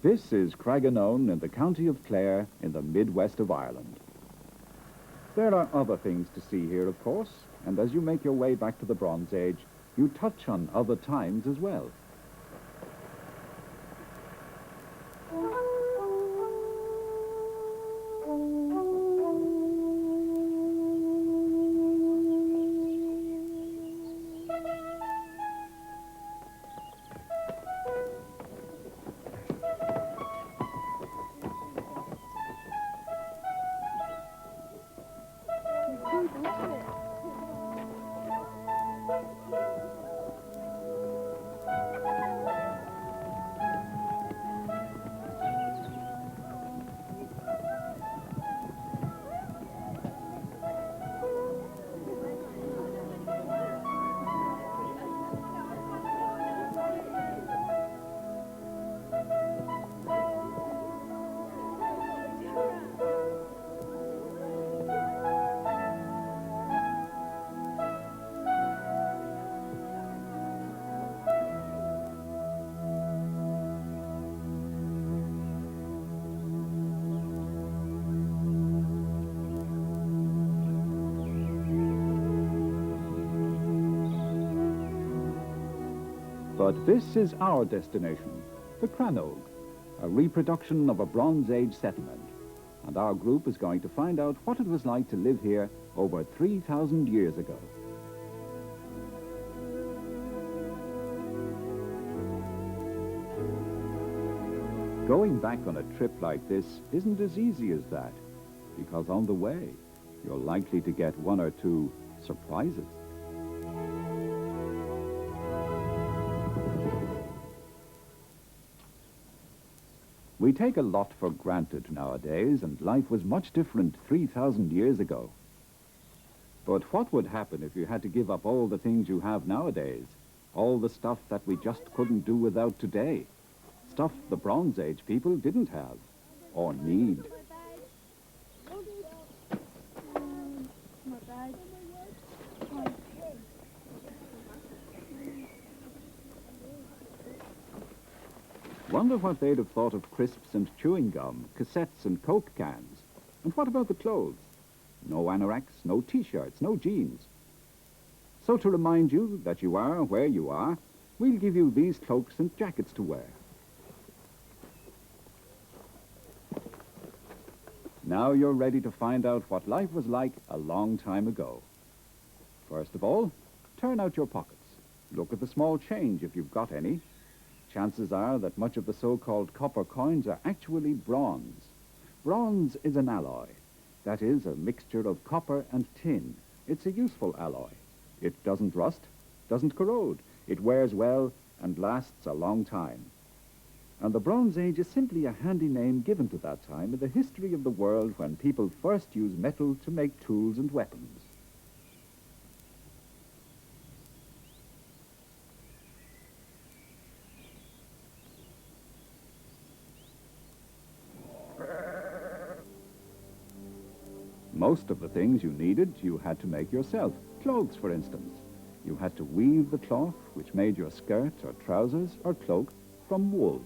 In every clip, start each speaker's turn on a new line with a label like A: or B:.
A: This is Craggaunowen in the county of Clare in the Midwest of Ireland. There are other things to see here, of course, and as you make your way back to the Bronze Age, you touch on other times as well. But this is our destination, the Craggaunowen, a reproduction of a Bronze Age settlement. And our group is going to find out what it was like to live here over 3,000 years ago. Going back on a trip like this isn't as easy as that, because on the way, you're likely to get one or two surprises. We take a lot for granted nowadays, and life was much different 3,000 years ago. But what would happen if you had to give up all the things you have nowadays? All the stuff that we just couldn't do without today? Stuff the Bronze Age people didn't have, or need. Wonder what they'd have thought of crisps and chewing gum, cassettes and Coke cans. And what about the clothes? No anoraks, no T-shirts, no jeans. So to remind you that you are where you are, we'll give you these cloaks and jackets to wear. Now you're ready to find out what life was like a long time ago. First of all, turn out your pockets. Look at the small change if you've got any. Chances are that much of the so-called copper coins are actually bronze. Bronze is an alloy. That is, a mixture of copper and tin. It's a useful alloy. It doesn't rust, doesn't corrode. It wears well and lasts a long time. And the Bronze Age is simply a handy name given to that time in the history of the world when people first used metal to make tools and weapons. Most of the things you needed, you had to make yourself. Clothes, for instance. You had to weave the cloth, which made your skirt or trousers or cloak, from wool.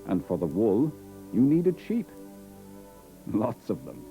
A: And for the wool, you needed sheep. Lots of them.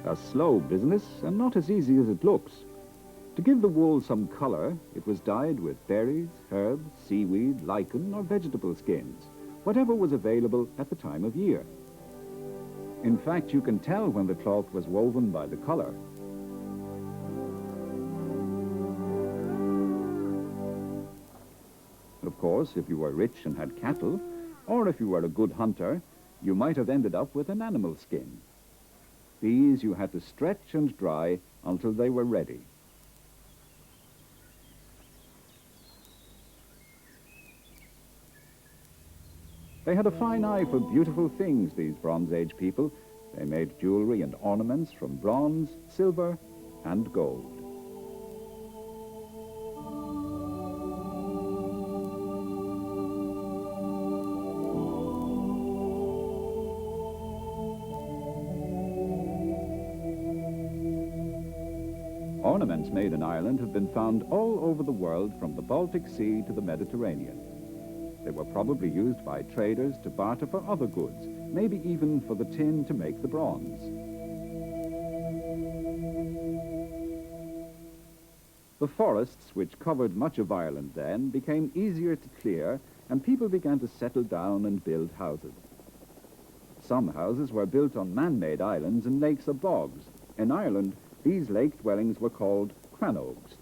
A: A slow business, and not as easy as it looks. To give the wool some color, it was dyed with berries, herbs, seaweed, lichen, or vegetable skins, whatever was available at the time of year. In fact, you can tell when the cloth was woven by the color. Of course, if you were rich and had cattle, or if you were a good hunter, you might have ended up with an animal skin. These you had to stretch and dry until they were ready. They had a fine eye for beautiful things, these Bronze Age people. They made jewelry and ornaments from bronze, silver, and gold. Ornaments made in Ireland have been found all over the world, from the Baltic Sea to the Mediterranean. They were probably used by traders to barter for other goods, maybe even for the tin to make the bronze. The forests, which covered much of Ireland then, became easier to clear, and people began to settle down and build houses. Some houses were built on man-made islands and lakes or bogs. In Ireland, these lake dwellings were called crannogs.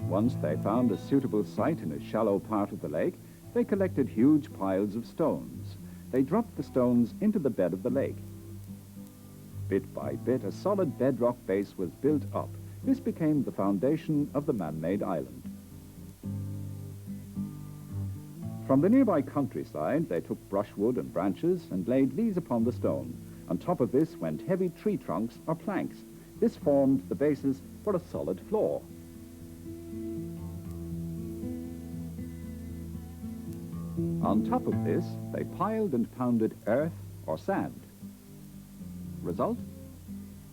A: Once they found a suitable site in a shallow part of the lake, they collected huge piles of stones. They dropped the stones into the bed of the lake. Bit by bit, a solid bedrock base was built up. This became the foundation of the man-made island. From the nearby countryside, they took brushwood and branches and laid these upon the stone. On top of this went heavy tree trunks or planks. This formed the basis for a solid floor. On top of this, they piled and pounded earth or sand. Result?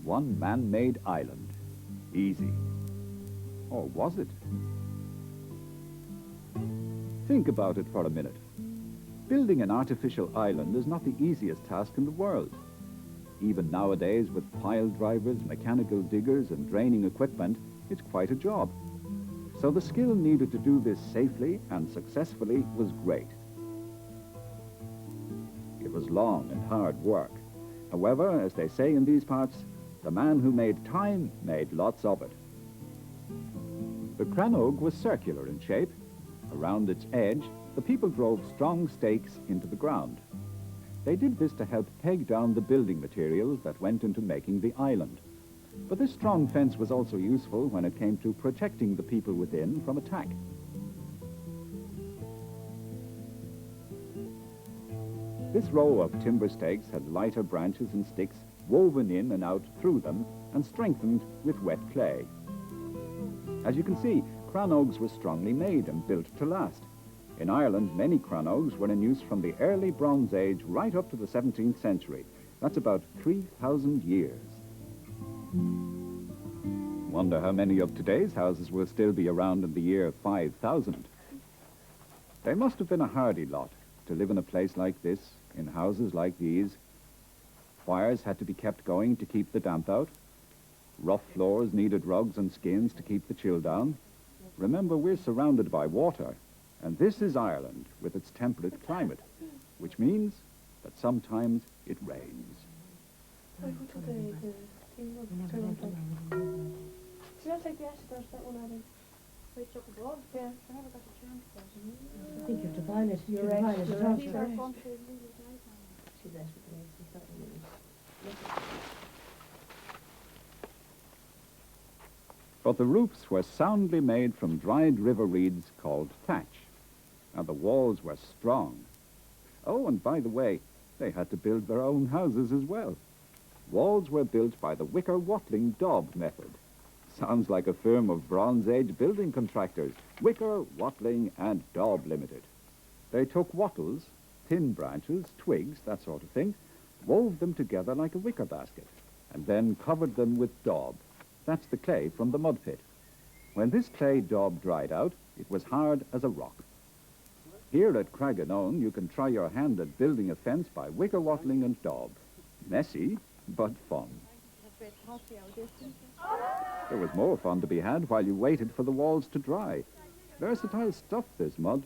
A: One man-made island. Easy. Or was it? Think about it for a minute. Building an artificial island is not the easiest task in the world. Even nowadays, with pile drivers, mechanical diggers, and draining equipment, it's quite a job. So the skill needed to do this safely and successfully was great. It was long and hard work. However, as they say in these parts, the man who made time made lots of it. The crannog was circular in shape. Around its edge, the people drove strong stakes into the ground. They did this to help peg down the building materials that went into making the island. But this strong fence was also useful when it came to protecting the people within from attack. This row of timber stakes had lighter branches and sticks woven in and out through them and strengthened with wet clay. As you can see, crannogs were strongly made and built to last. In Ireland, many crannogs were in use from the early Bronze Age right up to the 17th century. That's about 3,000 years. Wonder how many of today's houses will still be around in the year 5000. They must have been a hardy lot to live in a place like this, in houses like these. Fires had to be kept going to keep the damp out. Rough floors needed rugs and skins to keep the chill down. Remember, we're surrounded by water, and this is Ireland with its temperate climate, which means that sometimes it rains.
B: I think you have to bind it. You have to bind it. Don't you? See, that's what it is.
A: But the roofs were soundly made from dried river reeds called thatch, and the walls were strong. Oh, and by the way, they had to build their own houses as well. Walls were built by the wicker watling daub method. Sounds like a firm of Bronze Age building contractors, Wicker, Watling and Daub Limited. They took wattles, thin branches, twigs, that sort of thing, wove them together like a wicker basket, and then covered them with daub. That's the clay from the mud pit. When this clay daub dried out, it was hard as a rock. Here at Craggaunowen, you can try your hand at building a fence by wicker watling and daub. Messy, but fun. There was more fun to be had while you waited for the walls to dry. Versatile stuff, this mud.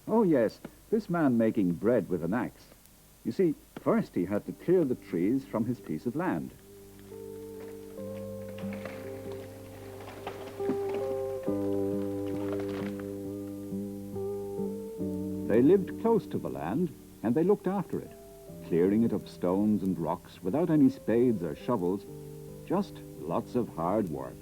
A: Oh yes, this man making bread with an axe. You see, first he had to clear the trees from his piece of land. They lived close to the land, and they looked after it, clearing it of stones and rocks without any spades or shovels, just lots of hard work.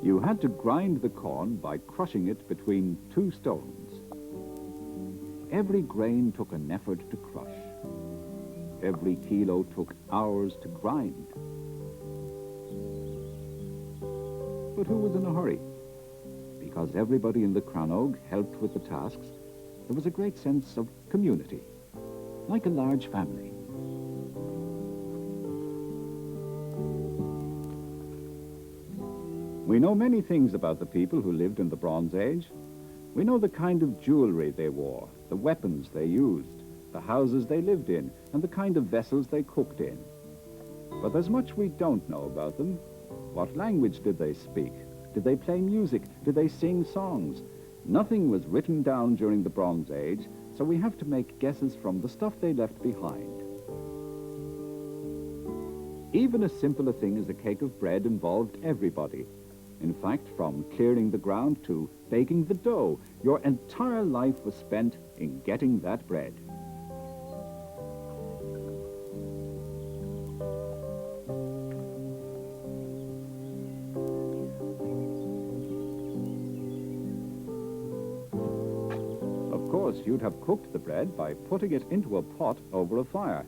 A: You had to grind the corn by crushing it between two stones. Every grain took an effort to crush. Every kilo took hours to grind. But who was in a hurry? Because everybody in the Craggaunowen helped with the tasks, there was a great sense of community, like a large family. We know many things about the people who lived in the Bronze Age. We know the kind of jewelry they wore, the weapons they used, the houses they lived in, and the kind of vessels they cooked in. But there's much we don't know about them. What language did they speak? Did they play music? Did they sing songs? Nothing was written down during the Bronze Age, so we have to make guesses from the stuff they left behind. Even as simple a thing as a cake of bread involved everybody. In fact, from clearing the ground to baking the dough, your entire life was spent in getting that bread. Of course, you'd have cooked the bread by putting it into a pot over a fire.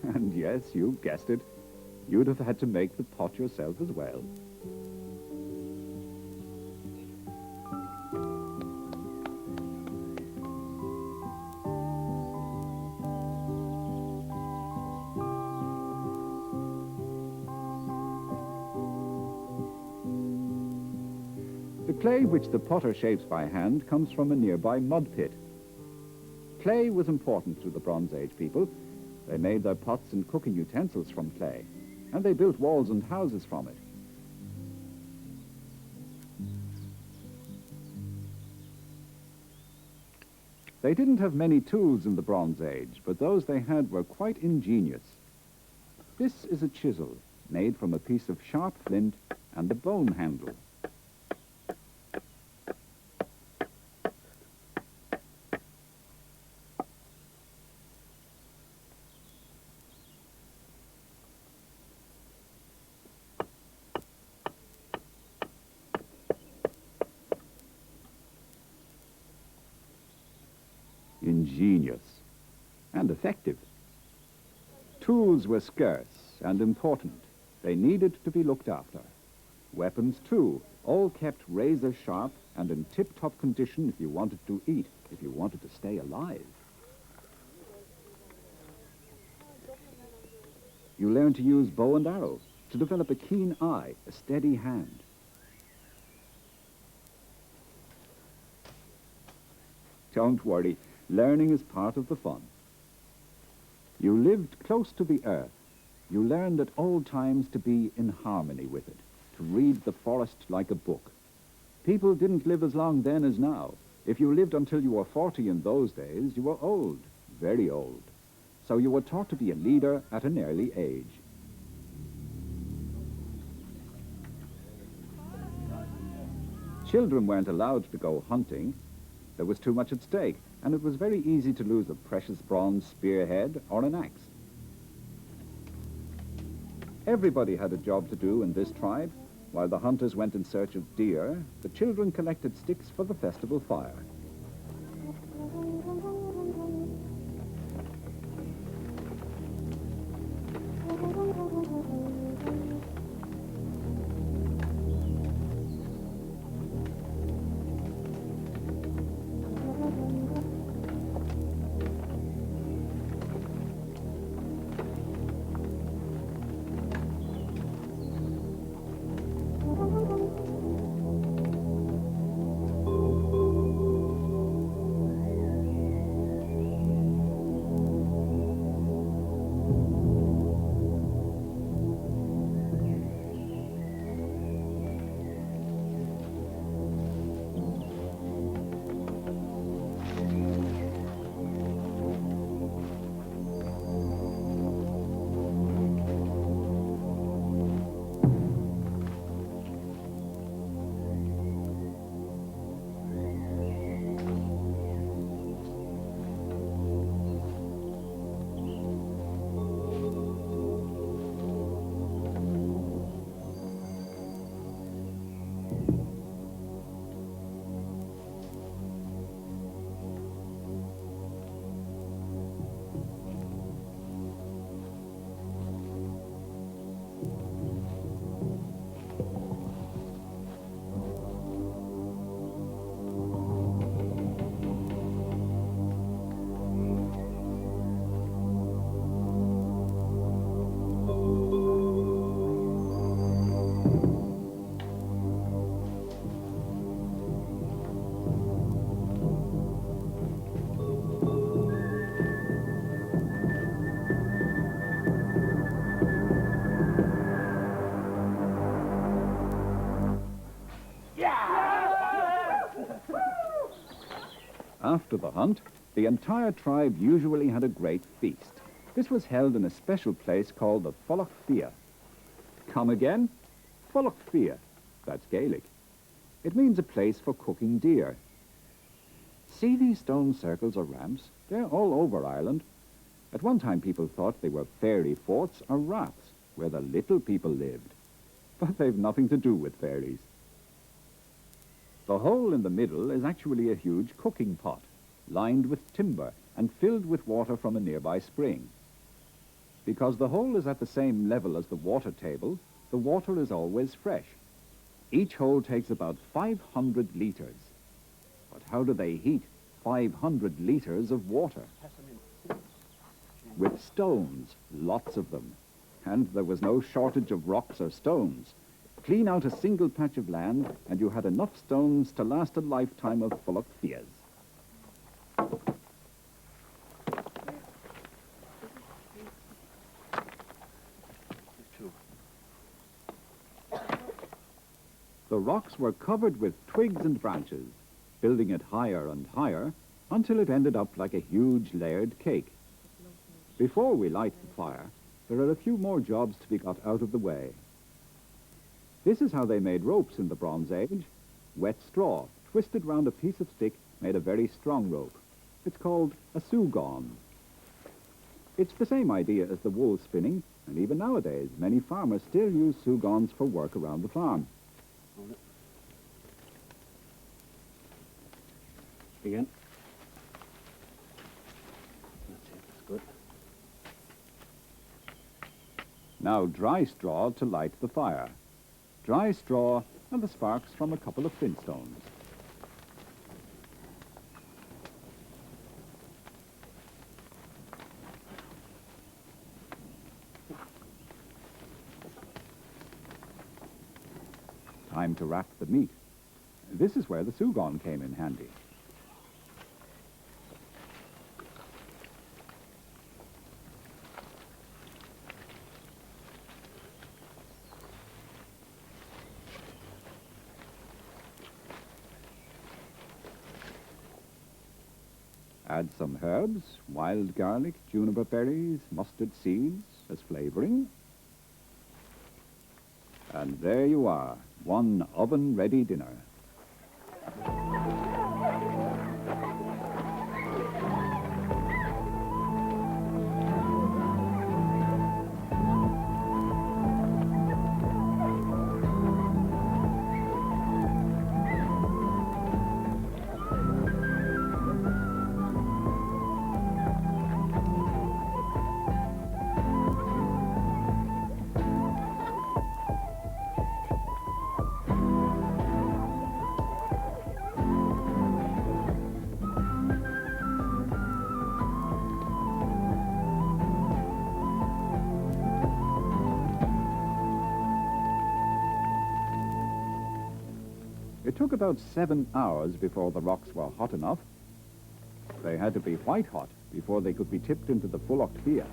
A: And yes, you guessed it, you'd have had to make the pot yourself as well. The clay which the potter shapes by hand comes from a nearby mud pit. Clay was important to the Bronze Age people. They made their pots and cooking utensils from clay, and they built walls and houses from it. They didn't have many tools in the Bronze Age, but those they had were quite ingenious. This is a chisel made from a piece of sharp flint and a bone handle. Ingenious and effective. Tools were scarce and important. They needed to be looked after. Weapons, too, all kept razor sharp and in tip-top condition if you wanted to eat, if you wanted to stay alive. You learned to use bow and arrow, to develop a keen eye, a steady hand. Don't worry. Learning is part of the fun. You lived close to the earth. You learned at all times to be in harmony with it, to read the forest like a book. People didn't live as long then as now. If you lived until you were 40 in those days, you were old, very old. So you were taught to be a leader at an early age. Children weren't allowed to go hunting. There was too much at stake, and it was very easy to lose a precious bronze spearhead or an axe. Everybody had a job to do in this tribe. While the hunters went in search of deer, the children collected sticks for the festival fire. hunt, the entire tribe usually had a great feast. This was held in a special place called the Folloch Fia. Come again? Folloch Fia. That's Gaelic. It means a place for cooking deer. See these stone circles or ramps? They're all over Ireland. At one time people thought they were fairy forts or raths, where the little people lived. But they've nothing to do with fairies. The hole in the middle is actually a huge cooking pot, lined with timber and filled with water from a nearby spring. Because the hole is at the same level as the water table, the water is always fresh. Each hole takes about 500 litres. But how do they heat 500 litres of water? With stones, lots of them. And there was no shortage of rocks or stones. Clean out a single patch of land, and you had enough stones to last a lifetime of Folloch Fias. The rocks were covered with twigs and branches, building it higher and higher until it ended up like a huge layered cake. Before we light the fire, there are a few more jobs to be got out of the way. This is how they made ropes in the Bronze Age. Wet straw, twisted round a piece of stick, made a very strong rope. It's called a sugaun. It's the same idea as the wool spinning, and even nowadays, many farmers still use sugauns for work around the farm.
C: Again. That's it, that's good.
A: Now dry straw to light the fire. Dry straw and the sparks from a couple of flintstones. Time to wrap the meat. This is where the sugaun came in handy. Add some herbs, wild garlic, juniper berries, mustard seeds as flavoring. And there you are, one oven-ready dinner. It took about 7 hours before the rocks were hot enough. They had to be white hot before they could be tipped into the Folloch Fia.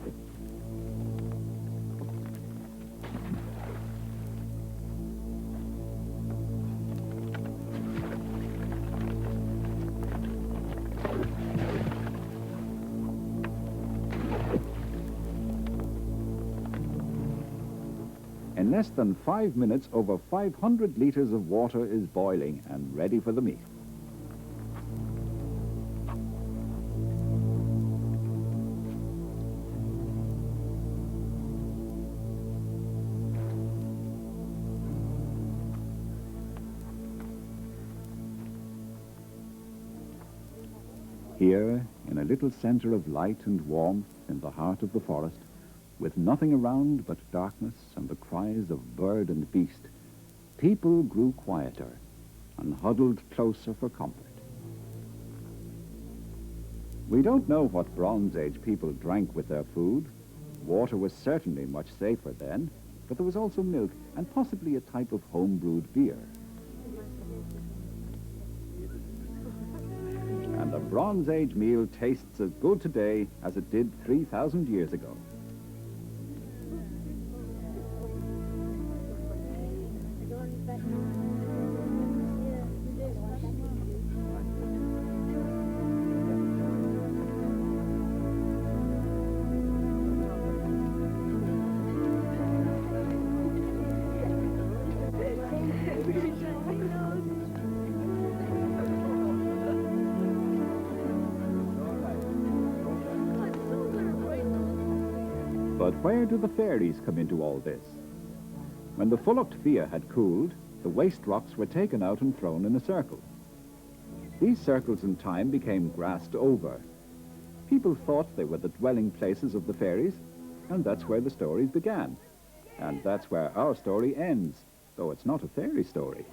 A: In less than 5 minutes, over 500 litres of water is boiling and ready for the meat. Here, in a little centre of light and warmth in the heart of the forest, with nothing around but darkness and the cries of bird and beast, people grew quieter and huddled closer for comfort. We don't know what Bronze Age people drank with their food. Water was certainly much safer then, but there was also milk and possibly a type of home-brewed beer. And the Bronze Age meal tastes as good today as it did 3,000 years ago. But where do the fairies come into all this? When the Fullacht Fia had cooled, the waste rocks were taken out and thrown in a circle. These circles in time became grassed over. People thought they were the dwelling places of the fairies, and that's where the stories began. And that's where our story ends, though it's not a fairy story.